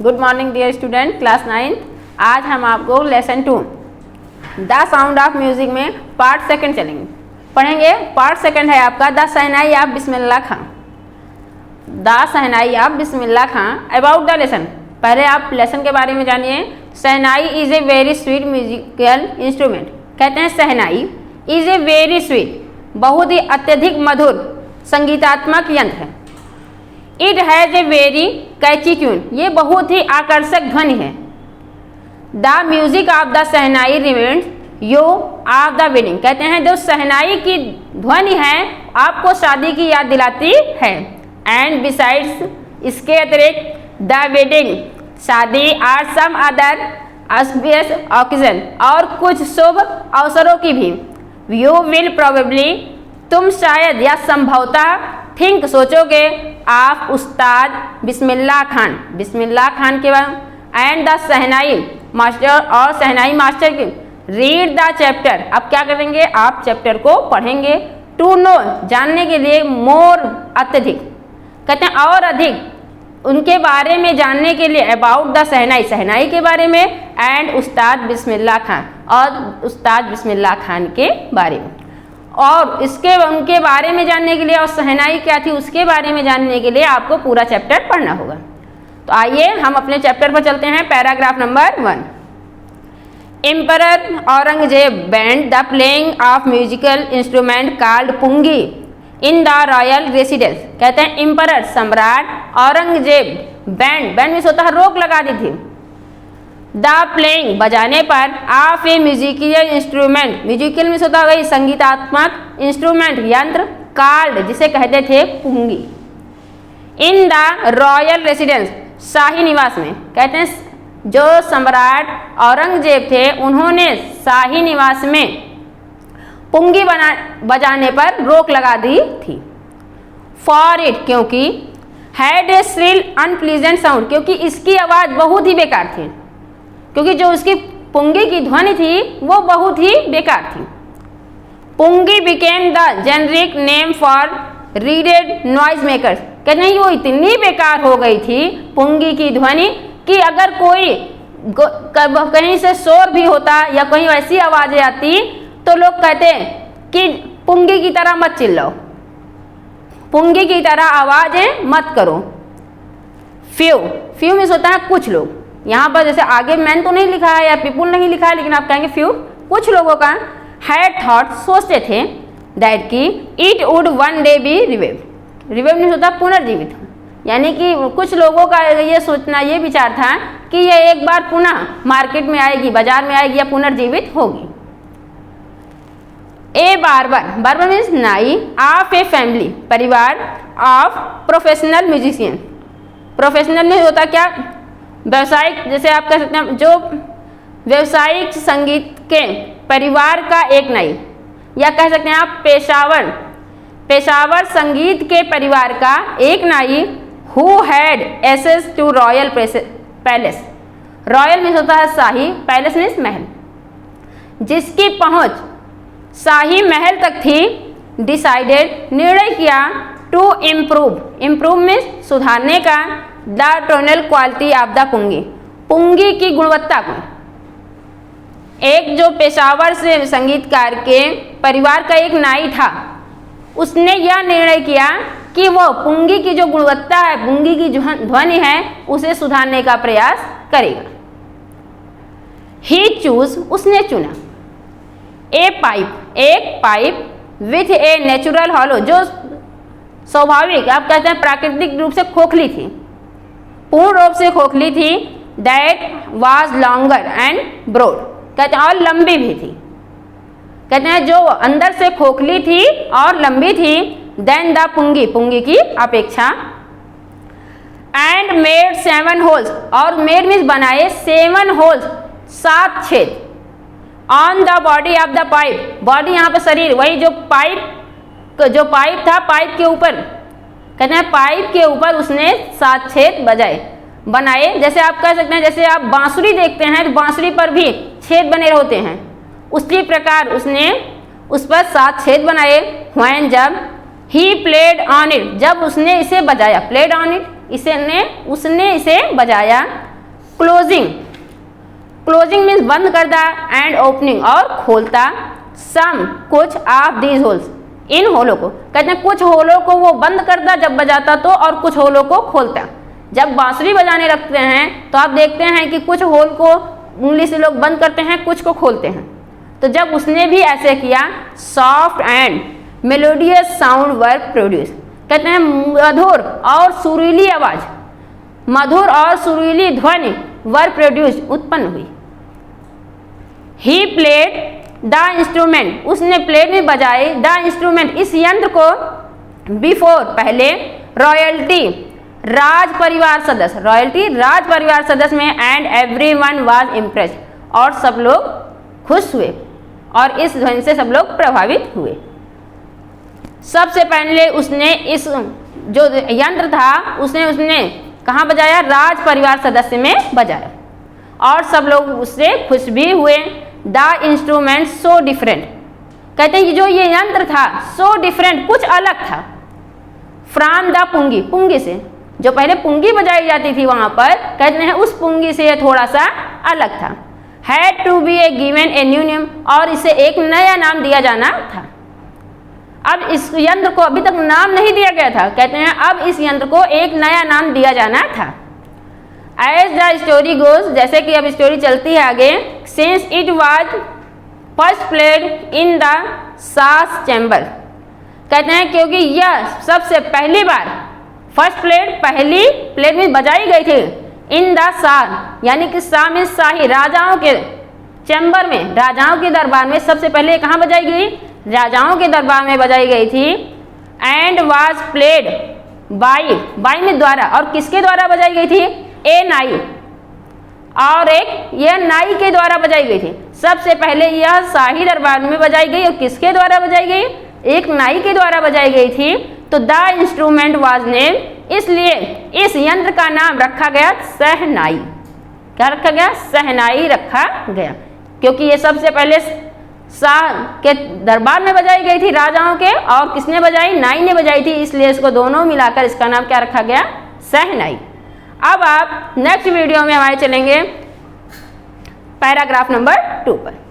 Good morning dear student class 9। आज हम आपको lesson 2 the sound of music में पार्ट सेकंड पढ़ेंगे। पार्ट सेकंड है आपका the shehnai of Bismillah Khan. The shehnai of Bismillah Khan. About the lesson, पहले आप लेसन के बारे में जानिए। Shehnai is a very sweet musical instrument. कहते हैं shehnai is a very sweet, बहुत ही अत्यधिक मधुर संगीतात्मक यंत्र है। It has a very catchy tune, ये बहुत ही आकर्षक ध्वनि है। The music of the shehnai reminds you of the wedding. कहते हैं जो शहनाई की ध्वनि है आपको शादी की याद दिलाती है। एंड बिसाइड्स, इसके अतिरिक्त द वेडिंग, शादी और सम अदर ऑस्पिशियस ओकेजन, और कुछ शुभ अवसरों की भी। यू विल प्रोबेबली, तुम शायद या संभवतः थिंक, सोचोगे आप उस्ताद बिस्मिल्लाह खान के बाद एंड द शहनाई मास्टर, और शहनाई मास्टर की। रीड द चैप्टर, अब क्या करेंगे आप चैप्टर को पढ़ेंगे। टू नो, जानने के लिए। मोर, अत्यधिक, कहते हैं और अधिक उनके बारे में जानने के लिए। अबाउट द शहनाई, शहनाई के बारे में। एंड उस्ताद बिस्मिल्लाह खान, और उस्ताद बिस्मिल्लाह खान के बारे में। और इसके उनके बारे में जानने के लिए, और शहनाई क्या थी उसके बारे में जानने के लिए आपको पूरा चैप्टर पढ़ना होगा। तो आइए हम अपने चैप्टर पर चलते हैं। Paragraph number 1। Emperor Aurangzeb banned the playing of musical instrument called pungi in the royal residence. कहते हैं एम्परर सम्राट औरंगजेब बैंड में होता है रोक लगा दी थी। द प्लेइंग, बजाने पर, of A musical instrument, musical में होता है संगीतात्मक इंस्ट्रूमेंट यंत्र, कॉल्ड जिसे कहते थे पुंगी। इन द रॉयल रेसिडेंस, शाही निवास में। कहते हैं जो सम्राट औरंगजेब थे उन्होंने शाही निवास में पुंगी बजाने पर रोक लगा दी थी। फॉर इट, क्योंकि, had a shrill unpleasant sound, क्योंकि इसकी आवाज़ बहुत ही बेकार थी, क्योंकि जो उसकी पुंगी की ध्वनि थी वो बहुत ही बेकार थी। Pungi became the generic name for reeded noise makers. कहते हैं वो इतनी बेकार हो गई थी पुंगी की ध्वनि कि अगर कोई कहीं से शोर भी होता या कहीं ऐसी आवाज़ें आती तो लोग कहते कि पुंगी की तरह मत चिल्लाओ, पुंगी की तरह आवाज़ें मत करो। फ्यू में होता है कुछ लोग। यहाँ पर जैसे आगे मैन तो नहीं लिखा है या पीपुल नहीं लिखा है, लेकिन आप कहेंगे फ्यू, कुछ लोगों का। हैड थॉट, सोचते थे, दैट की it would one day be revived नहीं होता पुनर्जीवित, यानी कि कुछ लोगों का ये सोचना, ये विचार था कि ये एक बार पुनः मार्केट में आएगी, बाजार में आएगी या पुनर्जीवित होगी। ए बार्बर मीन्स नाई, ऑफ ए फैमिली, परिवार, ऑफ प्रोफेशनल म्यूजिशियन। प्रोफेशनल में होता क्या, व्यवसायिक, जैसे आप कह सकते हैं जो व्यवसायिक संगीत के परिवार का एक नाई, या कह सकते हैं आप पेशावर संगीत के परिवार का एक नाई। Who had access to royal palace, royal means होता है शाही, पैलेस मीन्स महल, जिसकी पहुंच शाही महल तक थी। डिसाइडेड, निर्णय किया। टू इम्प्रूव मीन्स सुधारने का। The tonal quality of the pungi की गुणवत्ता को। एक जो पेशावर से संगीतकार के परिवार का एक नाई था, उसने यह निर्णय किया कि वो पुंगी की जो गुणवत्ता है, पुंगी की ध्वनि है, उसे सुधारने का प्रयास करेगा। ही चूज, उसने चुना। एक pipe with a natural hollow, जो स्वाभाविक, आप कहते हैं प्राकृतिक रूप से खोखली थी, पूर्ण रूप से खोखली थी। That was longer and broad, कहते हैं और लंबी भी थी। कहते हैं जो अंदर से खोखली थी और लंबी थी। देन द पुंगी की अपेक्षा। एंड मेड 7 होल्स, और मेड मीन्स बनाए 7 होल्स, 7 छेद। On the body of the pipe, body यहाँ पर शरीर, वही जो पाइप था, पाइप के ऊपर, कहते हैं पाइप के ऊपर उसने 7 छेद बनाए। जैसे आप कह सकते हैं, जैसे आप बांसुरी देखते हैं तो बांसुरी पर भी छेद बने होते हैं, उसी प्रकार उसने उस पर 7 छेद बनाए। व्हेन, जब, ही प्लेड ऑन इट, जब उसने इसे बजाया, प्लेड ऑन इट, उसने इसे बजाया। क्लोजिंग, क्लोजिंग मीन्स बंद करता, एंड ओपनिंग और खोलता, सम कुछ ऑफ दीज होल्स, इन होलों को। कहते हैं कुछ होलों को वो बंद करता जब बजाता तो, और कुछ होलों को खोलता। जब बांसुरी बजाने लगते हैं तो आप देखते हैं कि कुछ होल को उंगली से लोग बंद करते हैं, कुछ को खोलते हैं। तो जब उसने भी ऐसे किया, soft and melodious sound were produce. कहते हैं मधुर और सुरीली आवाज, मधुर और सुरीली ध्वनि वर प्रोड्यूस उत्पन्न हुई। ही प्लेड द इंस्ट्रूमेंट, उसने प्लेड में बजाए, द इंस्ट्रूमेंट इस यंत्र को, बिफोर पहले, रॉयल्टी राज परिवार सदस्य, रॉयल्टी राज परिवार सदस्य में, एंड एवरीवन वाज इम्प्रेस्ड और सब लोग खुश हुए और इस ध्वनि से सब लोग प्रभावित हुए। सबसे पहले उसने इस जो यंत्र था उसने कहाँ बजाया, राज परिवार सदस्य में बजाया और सब लोग उससे खुश भी हुए। द इंस्ट्रूमेंट सो डिफरेंट, कहते हैं कि जो ये यंत्र था सो डिफरेंट, कुछ अलग था, फ्रॉम द पुंगी, पुंगी से, जो पहले पुंगी बजाई जाती थी वहां पर, कहते हैं उस पुंगी से ये थोड़ा सा अलग था। Had to be a given a new name, और इसे एक नया नाम दिया जाना था। अब इस यंत्र को अभी तक नाम नहीं दिया गया था, कहते हैं अब इस यंत्र को एक नया नाम दिया जाना था। एज द स्टोरी गोज, जैसे कि अब स्टोरी चलती है आगे, since it was first played in the सास चैम्बर, कहते हैं क्योंकि यह सबसे पहली बार, फर्स्ट प्लेड पहली प्लेड में बजाई गई थी, इन द सार यानी कि सा में शाही, राजाओं के चैम्बर में, राजाओं के दरबार में सबसे पहले कहाँ बजाई गई, राजाओं के दरबार में बजाई गई थी। And was played by, by में द्वारा, और किसके द्वारा बजाई गई थी, ए नाई, और एक यह नाई के द्वारा बजाई गई थी। सबसे पहले यह शाही दरबार में बजाई गई और किसके द्वारा बजाई गई, एक नाई के द्वारा बजाई गई थी। तो द इंस्ट्रूमेंट वाज नेम, इसलिए इस यंत्र का नाम रखा गया सहनाई। क्या रखा गया, सहनाई रखा गया, क्योंकि ये सबसे पहले शाह के दरबार में बजाई गई थी राजाओं के, और किसने बजाई, नाई ने बजाई थी, इसलिए इसको दोनों मिलाकर इसका नाम क्या रखा गया, सहनाई। अब आप नेक्स्ट वीडियो में हमारे चलेंगे पैराग्राफ नंबर 2 पर।